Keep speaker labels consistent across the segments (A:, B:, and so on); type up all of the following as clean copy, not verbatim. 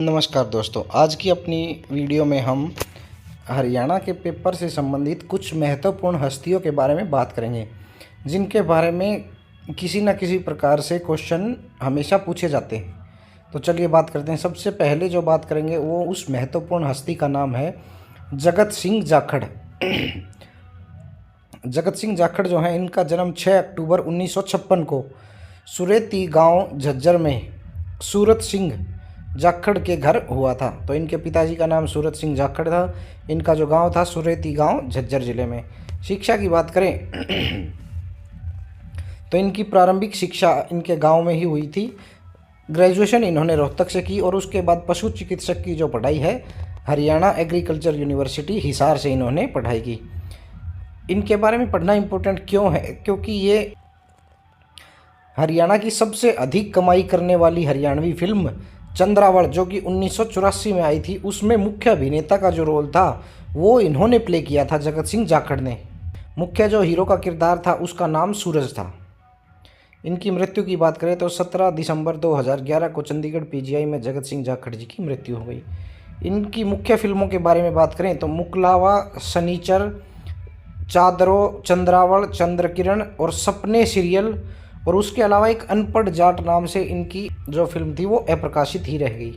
A: नमस्कार दोस्तों, आज की अपनी वीडियो में हम हरियाणा के पेपर से संबंधित कुछ महत्वपूर्ण हस्तियों के बारे में बात करेंगे, जिनके बारे में किसी न किसी प्रकार से क्वेश्चन हमेशा पूछे जाते हैं। तो चलिए बात करते हैं। सबसे पहले जो बात करेंगे वो उस महत्वपूर्ण हस्ती का नाम है जगत सिंह जाखड़। जगत सिंह जाखड़ जो है, इनका जन्म 6 अक्टूबर 1956 को सुरेती गांव झज्जर में सूरत सिंह जाखड़ के घर हुआ था। तो इनके पिताजी का नाम सूरत सिंह जाखड़ था। इनका जो गांव था सुरेती गांव झज्जर जिले में। शिक्षा की बात करें तो इनकी प्रारंभिक शिक्षा इनके गांव में ही हुई थी। ग्रेजुएशन इन्होंने रोहतक से की और उसके बाद पशु चिकित्सक की जो पढ़ाई है हरियाणा एग्रीकल्चर यूनिवर्सिटी हिसार से इन्होंने पढ़ाई की। इनके बारे में पढ़ना इम्पोर्टेंट क्यों है? क्योंकि ये हरियाणा की सबसे अधिक कमाई करने वाली हरियाणवी फिल्म चंद्रावल जो कि 1984 में आई थी, उसमें मुख्य अभिनेता का जो रोल था वो इन्होंने प्ले किया था, जगत सिंह जाखड़ ने। मुख्य जो हीरो का किरदार था उसका नाम सूरज था। इनकी मृत्यु की बात करें तो 17 दिसंबर 2011 को चंडीगढ़ पीजीआई में जगत सिंह जाखड़ जी की मृत्यु हो गई। इनकी मुख्य फिल्मों के बारे में बात करें तो मुकलावा, शनिचर, चादरों, चंद्रावल, चंद्रकिरण और सपने सीरियल, और उसके अलावा एक अनपढ़ जाट नाम से इनकी जो फिल्म थी वो अप्रकाशित ही रह गई।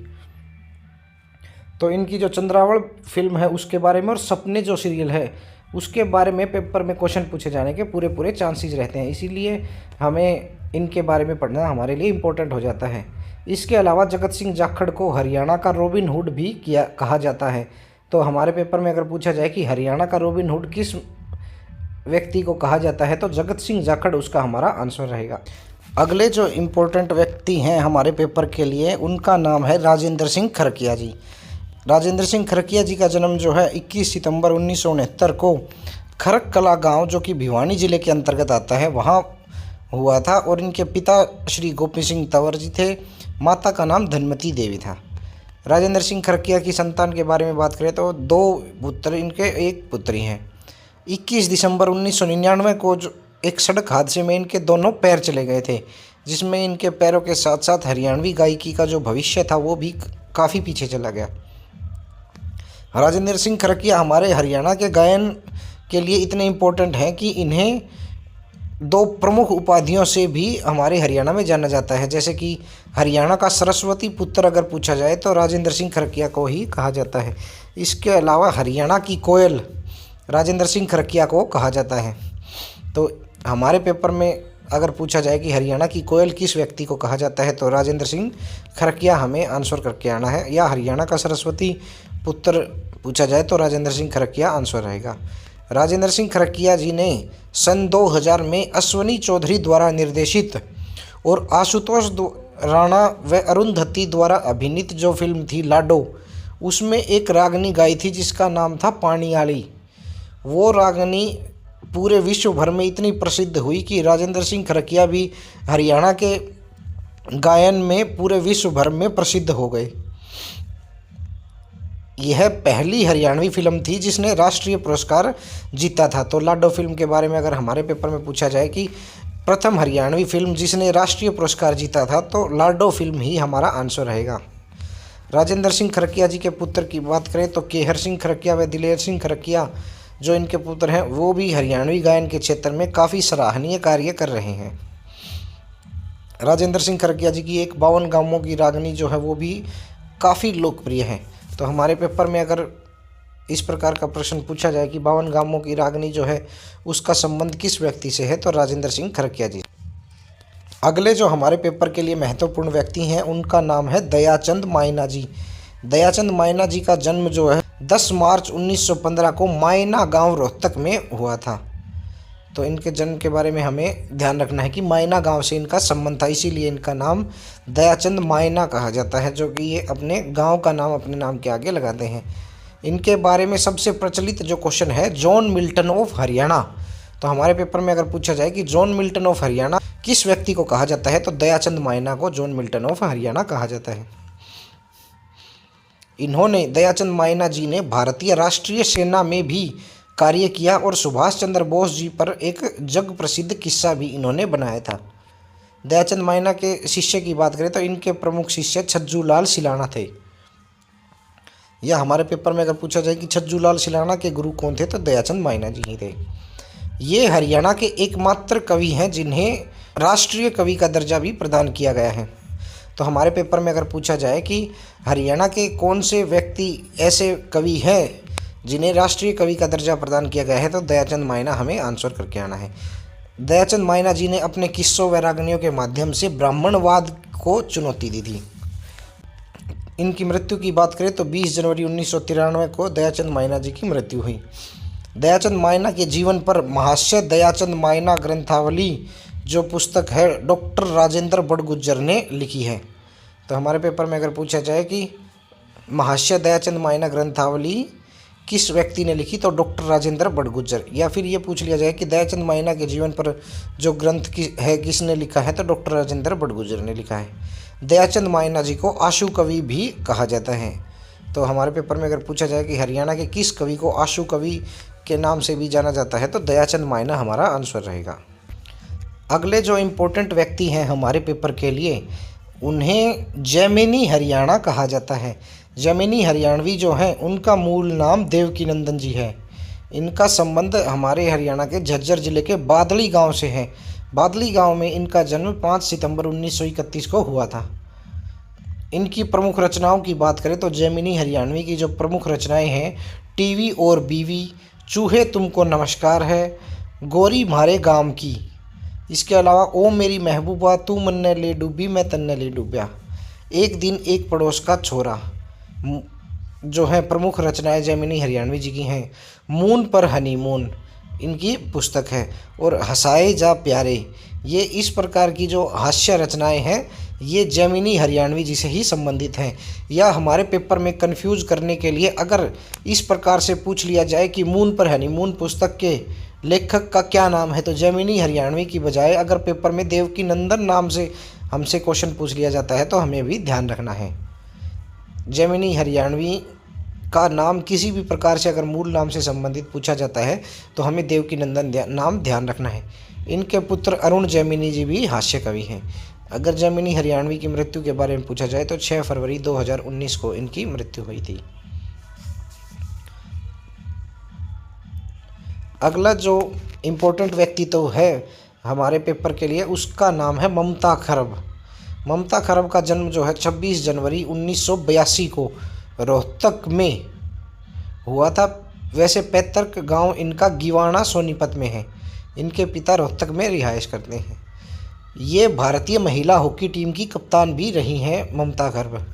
A: तो इनकी जो चंद्रावल फिल्म है उसके बारे में और सपने जो सीरियल है उसके बारे में पेपर में क्वेश्चन पूछे जाने के पूरे चांसेस रहते हैं, इसीलिए हमें इनके बारे में पढ़ना हमारे लिए इम्पोर्टेंट हो जाता है। इसके अलावा जगत सिंह जाखड़ को हरियाणा का रॉबिन हुड भी कहा जाता है। तो हमारे पेपर में अगर पूछा जाए कि हरियाणा का रॉबिन हुड किस व्यक्ति को कहा जाता है तो जगत सिंह जाखड़ उसका हमारा आंसर रहेगा। अगले जो इम्पोर्टेंट व्यक्ति हैं हमारे पेपर के लिए, उनका नाम है राजेंद्र सिंह खरकिया जी। राजेंद्र सिंह खरकिया जी का जन्म जो है 21 सितंबर 1969 को खरक कला गांव जो कि भिवानी जिले के अंतर्गत आता है वहां हुआ था, और इनके पिता श्री गोपी सिंह तंवर जी थे। माता का नाम धनमती देवी था। राजेंद्र सिंह खरकिया की संतान के बारे में बात करें तो 2 पुत्र इनके, 1 पुत्री हैं। 21 दिसंबर 1999 को जो एक सड़क हादसे में इनके दोनों पैर चले गए थे, जिसमें इनके पैरों के साथ साथ हरियाणवी गायकी का जो भविष्य था वो भी काफ़ी पीछे चला गया। राजेंद्र सिंह खरकिया हमारे हरियाणा के गायन के लिए इतने इम्पोर्टेंट हैं कि इन्हें 2 प्रमुख उपाधियों से भी हमारे हरियाणा में जाना जाता है। जैसे कि हरियाणा का सरस्वती पुत्र अगर पूछा जाए तो राजेंद्र सिंह खरकिया को ही कहा जाता है। इसके अलावा हरियाणा की कोयल राजेंद्र सिंह खरकिया को कहा जाता है। तो हमारे पेपर में अगर पूछा जाए कि हरियाणा की कोयल किस व्यक्ति को कहा जाता है तो राजेंद्र सिंह खरकिया हमें आंसर करके आना है, या हरियाणा का सरस्वती पुत्र पूछा जाए तो राजेंद्र सिंह खरकिया आंसर रहेगा। राजेंद्र सिंह खरकिया जी ने सन 2000 में अश्वनी चौधरी द्वारा निर्देशित और आशुतोष राणा व अरुंधति द्वारा अभिनीत जो फिल्म थी लाडो, उसमें एक रागनी गाई थी जिसका नाम था पाणियाली। वो रागनी पूरे विश्व भर में इतनी प्रसिद्ध हुई कि राजेंद्र सिंह खरकिया भी हरियाणा के गायन में पूरे विश्व भर में प्रसिद्ध हो गए। यह पहली हरियाणवी फिल्म थी जिसने राष्ट्रीय पुरस्कार जीता था। तो लाडो फिल्म के बारे में अगर हमारे पेपर में पूछा जाए कि प्रथम हरियाणवी फिल्म जिसने राष्ट्रीय पुरस्कार जीता था तो लाडो फिल्म ही हमारा आंसर रहेगा। राजेंद्र सिंह खरकिया जी के पुत्र की बात करें तो केहर सिंह खरकिया व दिलेर सिंह खरकिया जो इनके पुत्र हैं वो भी हरियाणवी गायन के क्षेत्र में काफ़ी सराहनीय कार्य कर रहे हैं। राजेंद्र सिंह खरकिया जी की एक 52 गांवों की रागनी जो है वो भी काफ़ी लोकप्रिय है। तो हमारे पेपर में अगर इस प्रकार का प्रश्न पूछा जाए कि 52 गांवों की रागनी जो है उसका संबंध किस व्यक्ति से है तो राजेंद्र सिंह खरकिया जी। अगले जो हमारे पेपर के लिए महत्वपूर्ण व्यक्ति हैं उनका नाम है दयाचंद मायना जी। दयाचंद मायना जी का जन्म जो है 10 मार्च 1915 को मायना गांव रोहतक में हुआ था। तो इनके जन्म के बारे में हमें ध्यान रखना है कि मायना गांव से इनका संबंध था, इसीलिए इनका नाम दयाचंद मायना कहा जाता है, जो कि ये अपने गांव का नाम अपने नाम के आगे लगाते हैं। इनके बारे में सबसे प्रचलित जो क्वेश्चन है जॉन मिल्टन ऑफ हरियाणा। तो हमारे पेपर में अगर पूछा जाए कि जॉन मिल्टन ऑफ हरियाणा किस व्यक्ति को कहा जाता है तो दयाचंद मायना को जॉन मिल्टन ऑफ हरियाणा कहा जाता है। इन्होंने दयाचंद मायना जी ने भारतीय राष्ट्रीय सेना में भी कार्य किया और सुभाष चंद्र बोस जी पर एक जग प्रसिद्ध किस्सा भी इन्होंने बनाया था। दयाचंद मायना के शिष्य की बात करें तो इनके प्रमुख शिष्य छज्जू लाल सिलाना थे। या हमारे पेपर में अगर पूछा जाए कि छज्जूलाल सिलाना के गुरु कौन थे, तो दयाचंद माइना जी ही थे। ये हरियाणा के एकमात्र कवि हैं जिन्हें राष्ट्रीय कवि का दर्जा भी प्रदान किया गया है। तो हमारे पेपर में अगर पूछा जाए कि हरियाणा के कौन से व्यक्ति ऐसे कवि हैं जिन्हें राष्ट्रीय कवि का दर्जा प्रदान किया गया है, तो दयाचंद माइना हमें आंसर करके आना है। दयाचंद माइना जी ने अपने किस्सों व रागनियों के माध्यम से ब्राह्मणवाद को चुनौती दी थी। इनकी मृत्यु की बात करें तो 20 जनवरी 1993 को दयाचंद माइना जी की मृत्यु हुई। दयाचंद माइना के जीवन पर महाशय दयाचंद माइना ग्रंथावली जो पुस्तक है डॉक्टर राजेंद्र बड़गुज्जर ने लिखी है। तो हमारे पेपर में अगर पूछा जाए कि महाशय दयाचंद माइना ग्रंथावली किस व्यक्ति ने लिखी, तो डॉक्टर राजेंद्र बड़गुज्जर। या फिर ये पूछ लिया जाए कि दयाचंद माइना के जीवन पर जो ग्रंथ है किसने लिखा है, तो डॉक्टर राजेंद्र बड़गुज्जर ने लिखा है। दयाचंद माइना जी को आशु कवि भी कहा जाता है। तो हमारे पेपर में अगर पूछा जाए कि हरियाणा के किस कवि को आशु कवि के नाम से भी जाना जाता है, तो दयाचंद माइना हमारा आंसर रहेगा। अगले जो इम्पोर्टेंट व्यक्ति हैं हमारे पेपर के लिए, उन्हें जैमिनी हरियाणा कहा जाता है। जैमिनी हरियाणवी जो हैं उनका मूल नाम देवकीनंदन जी है। इनका संबंध हमारे हरियाणा के झज्जर जिले के बादली गांव से है। बादली गांव में इनका जन्म 5 सितंबर 1931 को हुआ था। इनकी प्रमुख रचनाओं की बात करें तो जैमिनी हरियाणवी की जो प्रमुख रचनाएं हैं, टीवी और बीवी, चूहे तुमको नमस्कार है, गोरी मारे गाम की, इसके अलावा ओ मेरी महबूबा तू मन्ने ले डूबी मैं तन्ने ले डूबया, एक दिन एक पड़ोस का छोरा, जो है प्रमुख रचनाएं जैमिनी हरियाणवी जी की हैं। मून पर हनीमून इनकी पुस्तक है, और हंसाए जा प्यारे, ये इस प्रकार की जो हास्य रचनाएं हैं ये जैमिनी हरियाणवी जी से ही संबंधित हैं। या हमारे पेपर में कंफ्यूज करने के लिए अगर इस प्रकार से पूछ लिया जाए कि मून पर हनीमून पुस्तक के लेखक का क्या नाम है, तो जैमिनी हरियाणवी की बजाय अगर पेपर में देवकीनंदन नाम से हमसे क्वेश्चन पूछ लिया जाता है तो हमें भी ध्यान रखना है। जैमिनी हरियाणवी का नाम किसी भी प्रकार से अगर मूल नाम से संबंधित पूछा जाता है तो हमें देवकीनंदन नाम ध्यान रखना है। इनके पुत्र अरुण जैमिनी जी भी हास्य कवि हैं। अगर जैमिनी हरियाणवी की मृत्यु के बारे में पूछा जाए तो 6 फरवरी 2019 को इनकी मृत्यु हुई थी। अगला जो इम्पोर्टेंट व्यक्ति तो है हमारे पेपर के लिए, उसका नाम है ममता खरब। ममता खरब का जन्म जो है 26 जनवरी 1982 को रोहतक में हुआ था। वैसे पैतृक गांव इनका गिवाना सोनीपत में है। इनके पिता रोहतक में रिहाइश करते हैं। ये भारतीय महिला हॉकी टीम की कप्तान भी रही हैं ममता खरब।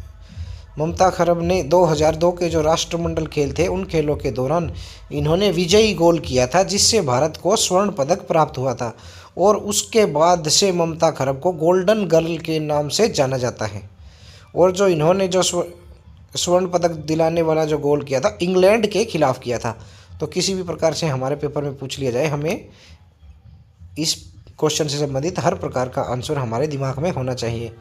A: ममता खरब ने 2002 के जो राष्ट्रमंडल खेल थे उन खेलों के दौरान इन्होंने विजयी गोल किया था, जिससे भारत को स्वर्ण पदक प्राप्त हुआ था, और उसके बाद से ममता खरब को गोल्डन गर्ल के नाम से जाना जाता है। और जो इन्होंने जो स्वर्ण पदक दिलाने वाला जो गोल किया था इंग्लैंड के खिलाफ किया था। तो किसी भी प्रकार से हमारे पेपर में पूछ लिया जाए, हमें इस क्वेश्चन से संबंधित हर प्रकार का आंसर हमारे दिमाग में होना चाहिए।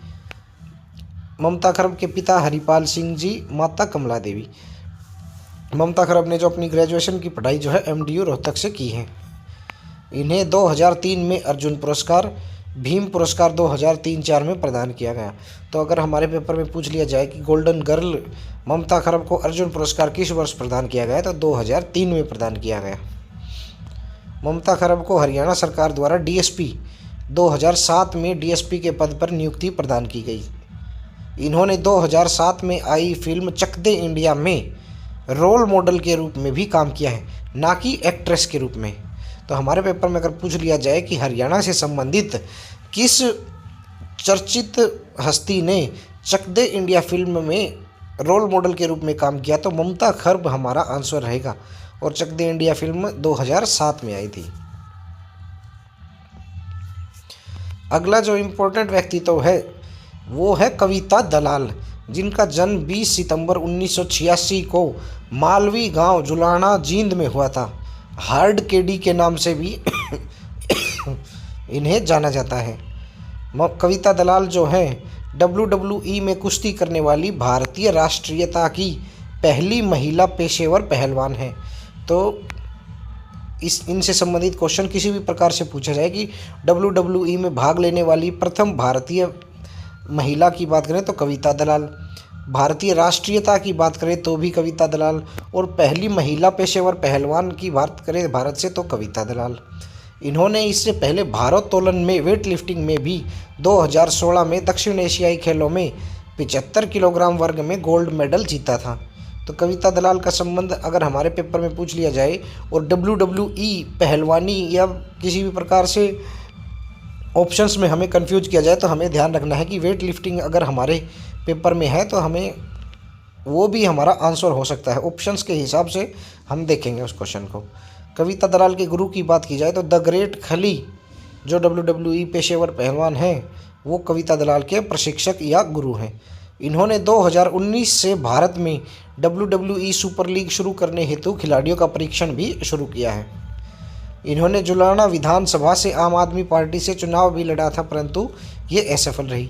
A: ममता खरब के पिता हरिपाल सिंह जी, माता कमला देवी। ममता खरब ने जो अपनी ग्रेजुएशन की पढ़ाई जो है MDU रोहतक से की है। इन्हें 2003 में अर्जुन पुरस्कार, भीम पुरस्कार 2003-04 में प्रदान किया गया। तो अगर हमारे पेपर में पूछ लिया जाए कि गोल्डन गर्ल ममता खरब को अर्जुन पुरस्कार किस वर्ष प्रदान किया गया, तो 2003 में प्रदान किया गया। ममता खरब को हरियाणा सरकार द्वारा DSP 2007 में DSP के पद पर नियुक्ति प्रदान की गई। इन्होंने 2007 में आई फिल्म चक दे इंडिया में रोल मॉडल के रूप में भी काम किया है, ना कि एक्ट्रेस के रूप में। तो हमारे पेपर में अगर पूछ लिया जाए कि हरियाणा से संबंधित किस चर्चित हस्ती ने चक दे इंडिया फिल्म में रोल मॉडल के रूप में काम किया, तो ममता खरब हमारा आंसर रहेगा। और चक दे इंडिया फिल्म 2007 में आई थी। अगला जो इम्पोर्टेंट व्यक्ति तो है वो है कविता दलाल, जिनका जन्म 20 सितंबर 1986 को मालवी गांव जुलाना जींद में हुआ था। हार्ड केडी के नाम से भी इन्हें जाना जाता है। कविता दलाल जो है WWE में कुश्ती करने वाली भारतीय राष्ट्रीयता की पहली महिला पेशेवर पहलवान है। तो इनसे संबंधित क्वेश्चन किसी भी प्रकार से पूछा जाए कि WWE में भाग लेने वाली प्रथम भारतीय महिला की बात करें तो कविता दलाल। भारतीय राष्ट्रीयता की बात करें तो भी कविता दलाल, और पहली महिला पेशेवर पहलवान की बात करें भारत से तो कविता दलाल। इन्होंने इससे पहले भारोत्तोलन में वेट लिफ्टिंग में भी 2016 में दक्षिण एशियाई खेलों में 75 किलोग्राम वर्ग में गोल्ड मेडल जीता था। तो कविता दलाल का संबंध अगर हमारे पेपर में पूछ लिया जाए और WWE पहलवानी या किसी भी प्रकार से ऑप्शंस में हमें कंफ्यूज किया जाए तो हमें ध्यान रखना है कि वेट लिफ्टिंग अगर हमारे पेपर में है तो हमें वो भी हमारा आंसर हो सकता है। ऑप्शंस के हिसाब से हम देखेंगे उस क्वेश्चन को। कविता दलाल के गुरु की बात की जाए तो द ग्रेट खली जो WWE पेशेवर पहलवान हैं वो कविता दलाल के प्रशिक्षक या गुरु हैं। इन्होंने 2019 से भारत में WWE सुपर लीग शुरू करने हेतु खिलाड़ियों का परीक्षण भी शुरू किया है। इन्होंने जुलाना विधानसभा से आम आदमी पार्टी से चुनाव भी लड़ा था परंतु ये असफल रही।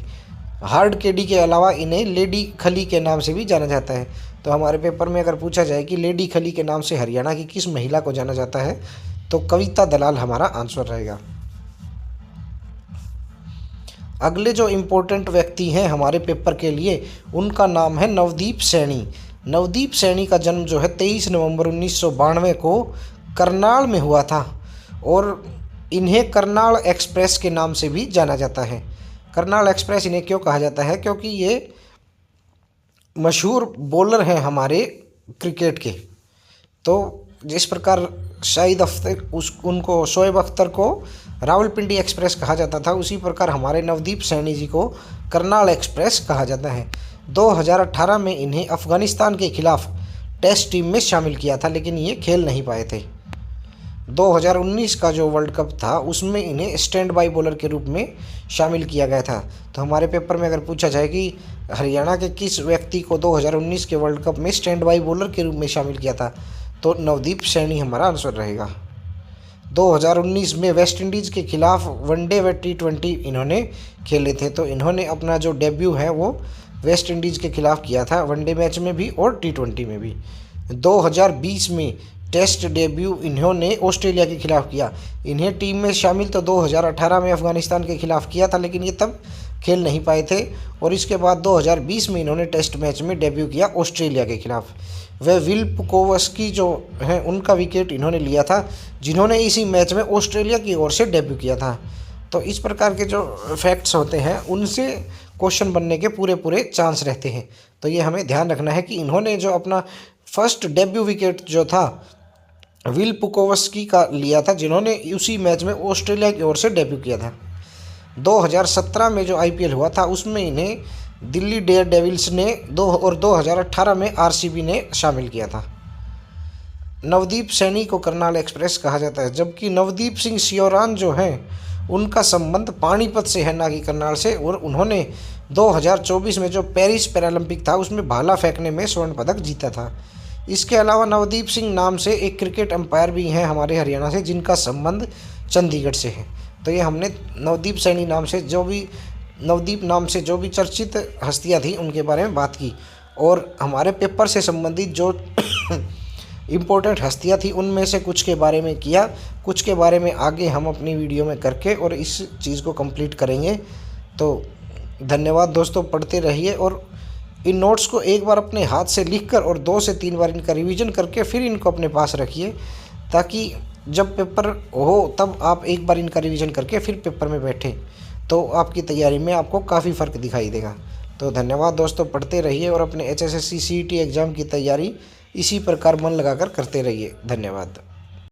A: हार्ड केडी के अलावा इन्हें लेडी खली के नाम से भी जाना जाता है। तो हमारे पेपर में अगर पूछा जाए कि लेडी खली के नाम से हरियाणा की किस महिला को जाना जाता है तो कविता दलाल हमारा आंसर रहेगा। अगले जो इम्पोर्टेंट व्यक्ति हैं हमारे पेपर के लिए उनका नाम है नवदीप सैनी। नवदीप सैनी का जन्म जो है 23 नवंबर 1992 को करनाल में हुआ था और इन्हें करनाल एक्सप्रेस के नाम से भी जाना जाता है। करनाल एक्सप्रेस इन्हें क्यों कहा जाता है? क्योंकि ये मशहूर बॉलर हैं हमारे क्रिकेट के। तो जिस प्रकार शाहिद अख्तर उनको शोएब अख्तर को रावलपिंडी एक्सप्रेस कहा जाता था उसी प्रकार हमारे नवदीप सैनी जी को करनाल एक्सप्रेस कहा जाता है। 2018 में इन्हें अफ़गानिस्तान के खिलाफ टेस्ट टीम में शामिल किया था लेकिन ये खेल नहीं पाए थे। 2019 का जो वर्ल्ड कप था उसमें इन्हें स्टैंड बाई बॉलर के रूप में शामिल किया गया था। तो हमारे पेपर में अगर पूछा जाए कि हरियाणा के किस व्यक्ति को 2019 के वर्ल्ड कप में स्टैंड बाई बॉलर के रूप में शामिल किया था तो नवदीप सैनी हमारा आंसर रहेगा। 2019 में वेस्ट इंडीज़ के खिलाफ वनडे व T20 इन्होंने खेले थे। तो इन्होंने अपना जो डेब्यू है वो वेस्ट इंडीज़ के खिलाफ किया था वनडे मैच में भी और T20 में भी। 2020 में टेस्ट डेब्यू इन्होंने ऑस्ट्रेलिया के खिलाफ किया। इन्हें टीम में शामिल तो 2018 में अफ़गानिस्तान के खिलाफ किया था लेकिन ये तब खेल नहीं पाए थे और इसके बाद 2020 में इन्होंने टेस्ट मैच में डेब्यू किया ऑस्ट्रेलिया के खिलाफ। वह विल पुकोवस्की जो हैं उनका विकेट इन्होंने लिया था जिन्होंने इसी मैच में ऑस्ट्रेलिया की ओर से डेब्यू किया था। तो इस प्रकार के जो फैक्ट्स होते हैं उनसे क्वेश्चन बनने के पूरे चांस रहते हैं। तो ये हमें ध्यान रखना है कि इन्होंने जो अपना फर्स्ट डेब्यू विकेट जो था विल पुकोवस्की का लिया था जिन्होंने उसी मैच में ऑस्ट्रेलिया की ओर से डेब्यू किया था। 2017 में जो IPL हुआ था उसमें इन्हें दिल्ली डेयर डेविल्स ने 2018 में RCB ने शामिल किया था। नवदीप सैनी को करनाल एक्सप्रेस कहा जाता है जबकि नवदीप सिंह सियोरान जो हैं उनका संबंध पानीपत से है ना कि करनाल से, और उन्होंने 2024 में जो पेरिस पैरालंपिक था उसमें भाला फेंकने में स्वर्ण पदक जीता था। इसके अलावा नवदीप सिंह नाम से एक क्रिकेट अंपायर भी हैं हमारे हरियाणा से जिनका संबंध चंडीगढ़ से है। तो ये हमने नवदीप सैनी नाम से नवदीप नाम से जो भी चर्चित हस्तियां थी उनके बारे में बात की और हमारे पेपर से संबंधित जो इम्पोर्टेंट हस्तियां थी उनमें से कुछ के बारे में किया, कुछ के बारे में आगे हम अपनी वीडियो में करके और इस चीज़ को कंप्लीट करेंगे। तो धन्यवाद दोस्तों, पढ़ते रहिए और इन नोट्स को एक बार अपने हाथ से लिखकर और 2 से 3 बार इनका रिवीजन करके फिर इनको अपने पास रखिए ताकि जब पेपर हो तब आप एक बार इनका रिवीजन करके फिर पेपर में बैठें तो आपकी तैयारी में आपको काफ़ी फ़र्क दिखाई देगा। तो धन्यवाद दोस्तों, पढ़ते रहिए और अपने HSSC CET एग्ज़ाम की तैयारी इसी प्रकार मन लगाकर करते रहिए। धन्यवाद।